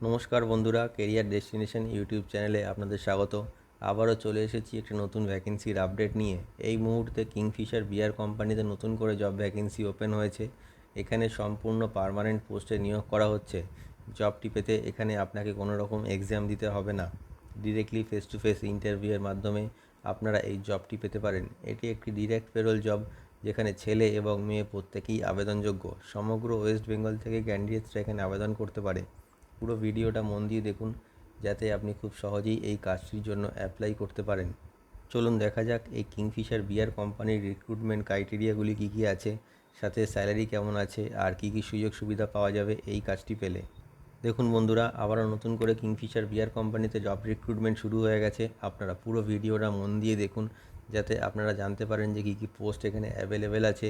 নমস্কার বন্ধুরা, career destination YouTube চ্যানেলে আপনাদের স্বাগত। আবারও চলে এসেছি একটি নতুন ভ্যাকেন্সির আপডেট নিয়ে। এই মুহূর্তে কিংফিশার বিয়ার কোম্পানিতে নতুন করে জব ভ্যাকেন্সি ওপেন হয়েছে। এখানে সম্পূর্ণ পার্মানেন্ট পোস্টে নিয়োগ করা হচ্ছে। জবটি পেতে এখানে আপনাকে কোনো রকম এক্সাম দিতে হবে না, ডিরেক্টলি ফেস টু ফেস ইন্টারভিউয়ের মাধ্যমে আপনারা এই জবটি পেতে পারেন। এটি একটি ডিরেক্ট পেরোল জব, যেখানে ছেলে এবং মেয়ে প্রত্যেকেই আবেদনযোগ্য। সমগ্র ওয়েস্ট বেঙ্গল থেকে ক্যান্ডিডেটসরা এখানে আবেদন করতে পারে। পুরো ভিডিওটা মন দিয়ে দেখুন, যাতে আপনি খুব সহজেই এই কাজটির জন্য অ্যাপ্লাই করতে পারেন। চলুন দেখা যাক এই কিংফিশার বিয়ার কোম্পানির রিক্রুটমেন্ট ক্রাইটেরিয়াগুলি কী কী আছে, সাথে স্যালারি কেমন আছে, আর কী কী সুযোগ সুবিধা পাওয়া যাবে এই কাজটি পেলে। দেখুন বন্ধুরা, আবারও নতুন করে কিংফিশার বিয়ার কোম্পানিতে জব রিক্রুটমেন্ট শুরু হয়ে গেছে। আপনারা পুরো ভিডিওটা মন দিয়ে দেখুন, যাতে আপনারা জানতে পারেন যে কী কী পোস্ট এখানে অ্যাভেলেবেল আছে,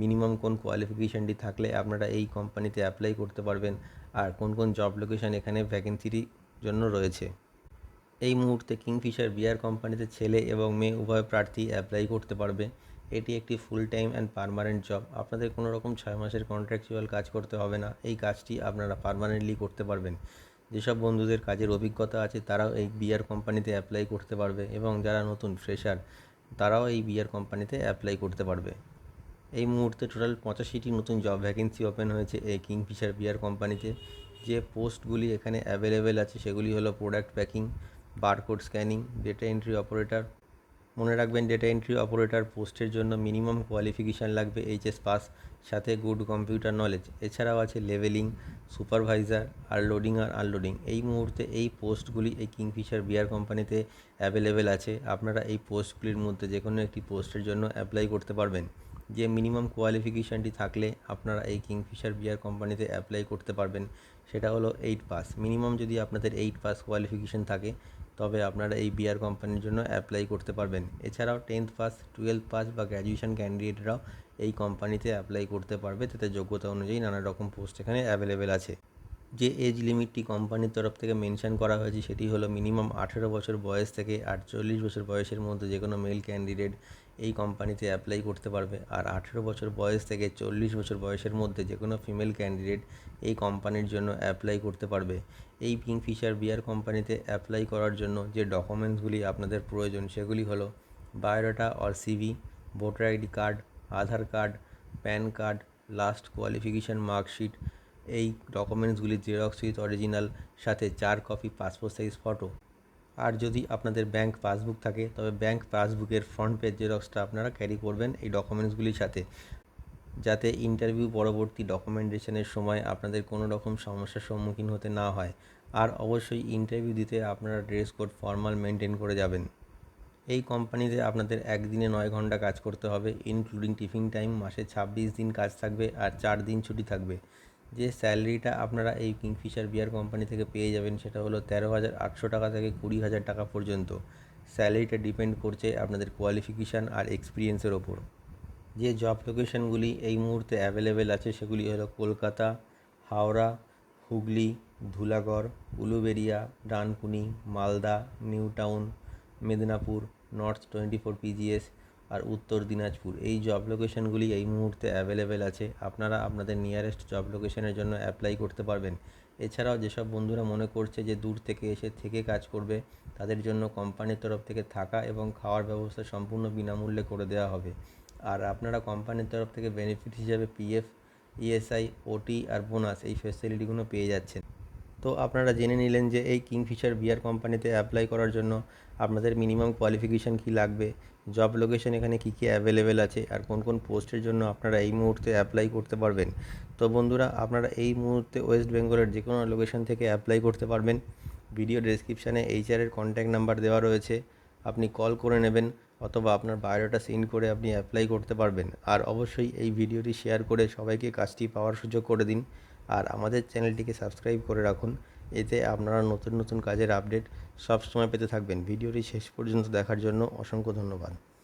মিনিমাম কোন কোয়ালিফিকেশানটি থাকলে আপনারা এই কোম্পানিতে অ্যাপ্লাই করতে পারবেন, আর কোন কোন জব লোকেশান এখানে ভ্যাকেন্সির জন্য রয়েছে। এই মুহূর্তে কিংফিশার বিয়ার কোম্পানিতে ছেলে এবং মেয়ে উভয় প্রার্থী অ্যাপ্লাই করতে পারবে। এটি একটি full time and permanent job. আপনাদের কোনো রকম 6 মাসের কন্ট্রাকচুয়াল কাজ করতে হবে না। এই কাজটি আপনারা পার্মানেন্টলি করতে পারবেন। যেসব বন্ধুদের কাজের অভিজ্ঞতা আছে তারাও এই বিয়ার কোম্পানিতে অ্যাপ্লাই করতে পারবে, এবং যারা নতুন ফ্রেশার তারাও এই বিয়ার কোম্পানিতে অ্যাপ্লাই করতে পারবে। এই মুহূর্তে টোটাল 85টি নতুন জব ভ্যাকেন্সি ওপেন হয়েছে এই কিংফিশার বিয়ার কোম্পানিতে। যে পোস্টগুলি এখানে অ্যাভেলেবেল আছে সেগুলি হলো product packing, barcode scanning, data entry operator. মনে রাখবেন, ডেটা এন্ট্রি অপারেটর পোস্টের জন্য মিনিমাম কোয়ালিফিকেশান লাগবে এইচএস পাস, সাথে গুড কম্পিউটার নলেজ। এছাড়াও আছে লেভেলিং, সুপারভাইজার, আর লোডিং আর আনলোডিং। এই মুহূর্তে এই পোস্টগুলি এই কিংফিশার বিয়ার কোম্পানিতে অ্যাভেলেবেল আছে। আপনারা এই পোস্টগুলির মধ্যে যে কোনো একটি পোস্টের জন্য অ্যাপ্লাই করতে পারবেন। যে মিনিমাম কোয়ালিফিকেশানটি থাকলে আপনারা এই কিংফিশার বিয়ার কোম্পানিতে অ্যাপ্লাই করতে পারবেন, সেটা হলো 8 পাস। মিনিমাম যদি আপনাদের 8 পাস কোয়ালিফিকেশান থাকে, তবে আপনারা এই বিয়ার কোম্পানির জন্য অ্যাপ্লাই করতে পারবেন। এছাড়াও 10th পাস, 12th পাস বা গ্র্যাজুয়েশন ক্যান্ডিডেটরাও এই কোম্পানিতে অ্যাপ্লাই করতে পারবে। তাতে যোগ্যতা অনুযায়ী নানা রকম পোস্ট এখানে অ্যাভেলেবেল আছে। যে এজ লিমিটটি কোম্পানির তরফ থেকে মেনশন করা হয়েছে সেটি হলো মিনিমাম 18 বছর বয়স থেকে 48 বছর বয়সের মধ্যে যে কোনো মেল ক্যান্ডিডেট এই কোম্পানিতে অ্যাপ্লাই করতে পারবে, আর 18 বছর বয়স থেকে 40 বছর বয়সের মধ্যে যে কোনো ফিমেল ক্যান্ডিডেট এই কোম্পানির জন্য অ্যাপ্লাই করতে পারবে। এই কিংফিশার বিয়ার কোম্পানিতে অ্যাপ্লাই করার জন্য যে ডকুমেন্টসগুলি আপনাদের প্রয়োজন সেগুলি হলো biodata or CV, voter ID card, Aadhaar card, pan card, last qualification marksheet. এই ডকুমেন্টসগুলি জেরক্স উইথ অরিজিনাল, সাথে 4 কপি পাসপোর্ট সাইজ ফটো। আর যদি আপনাদের ব্যাংক পাসবুক থাকে, তবে ব্যাংক পাসবুকের ফ্রন্ট পেজ জেরক্সটা আপনারা ক্যারি করবেন এই ডকুমেন্টসগুলির সাথে, যাতে ইন্টারভিউ পরবর্তী ডকুমেন্টেশনের সময় আপনাদের কোনো রকম সমস্যার সম্মুখীন হতে না হয়। আর অবশ্যই ইন্টারভিউ দিতে আপনারা ড্রেস কোড ফর্মাল মেনটেন করে যাবেন। এই কোম্পানিতে আপনাদের একদিনে 9 ঘন্টা কাজ করতে হবে, ইনক্লুডিং টিফিন টাইম। মাসে 26 দিন কাজ থাকবে আর 4 দিন ছুটি থাকবে। যে স্যালারিটা আপনারা এই কিংফিশার বিয়ার কোম্পানি থেকে পেয়ে যাবেন সেটা হলো 13,800 টাকা থেকে 20,000 টাকা পর্যন্ত। স্যালারিটা ডিপেন্ড করছে আপনাদের কোয়ালিফিকেশান আর এক্সপিরিয়েন্সের ওপর। যে জব লোকেশনগুলি এই মুহূর্তে অ্যাভেলেবেল আছে সেগুলি হলো Kolkata, Howrah, Hooghly, Dhulagarh, Uluberia, Dankuni, Malda, New Town, Medinipur, north 24 PGS, আর উত্তর দিনাজপুর। এই জব লোকেশনগুলি এই মুহূর্তে অ্যাভেলেবেল আছে। আপনারা আপনাদের নিয়ারেস্ট জব লোকেশনের জন্য অ্যাপ্লাই করতে পারবেন। এছাড়াও যেসব বন্ধুরা মনে করছে যে দূর থেকে এসে থেকে কাজ করবে, তাদের জন্য কোম্পানির তরফ থেকে থাকা এবং খাওয়ার ব্যবস্থা সম্পূর্ণ বিনামূল্যে করে দেওয়া হবে। আর আপনারা কোম্পানির তরফ থেকে বেনিফিট হিসাবে পিএফ, ইএসআই, ওটি আর বোনাস এই ফেসিলিটিগুলো পেয়ে যাচ্ছেন। তো আপনারা জেনে নিলেন যে এই কিংফিশার বিয়ার কোম্পানিতে অ্যাপ্লাই করার জন্য আপনাদের মিনিমাম কোয়ালিফিকেশান কী লাগবে, জব লোকেশন এখানে কী কী অ্যাভেলেবেল আছে, আর কোন কোন পোস্টের জন্য আপনারা এই মুহূর্তে অ্যাপ্লাই করতে পারবেন। তো বন্ধুরা, আপনারা এই মুহূর্তে ওয়েস্ট বেঙ্গলের যে কোনো লোকেশন থেকে অ্যাপ্লাই করতে পারবেন। ভিডিও ডেসক্রিপশানে এইচআরের কন্ট্যাক্ট নাম্বার দেওয়া রয়েছে, আপনি কল করে নেবেন, অথবা আপনার বায়োডাটা সেন্ড করে আপনি অ্যাপ্লাই করতে পারবেন। আর অবশ্যই এই ভিডিওটি শেয়ার করে সবাইকে কাজটি পাওয়ার সুযোগ করে দিন। আর আমাদের চ্যানেলটিকে সাবস্ক্রাইব করে রাখুন, এতে আপনারা নতুন নতুন কাজের আপডেট সব সময় পেতে থাকবেন। ভিডিওটি শেষ পর্যন্ত দেখার জন্য অসংখ্য ধন্যবাদ।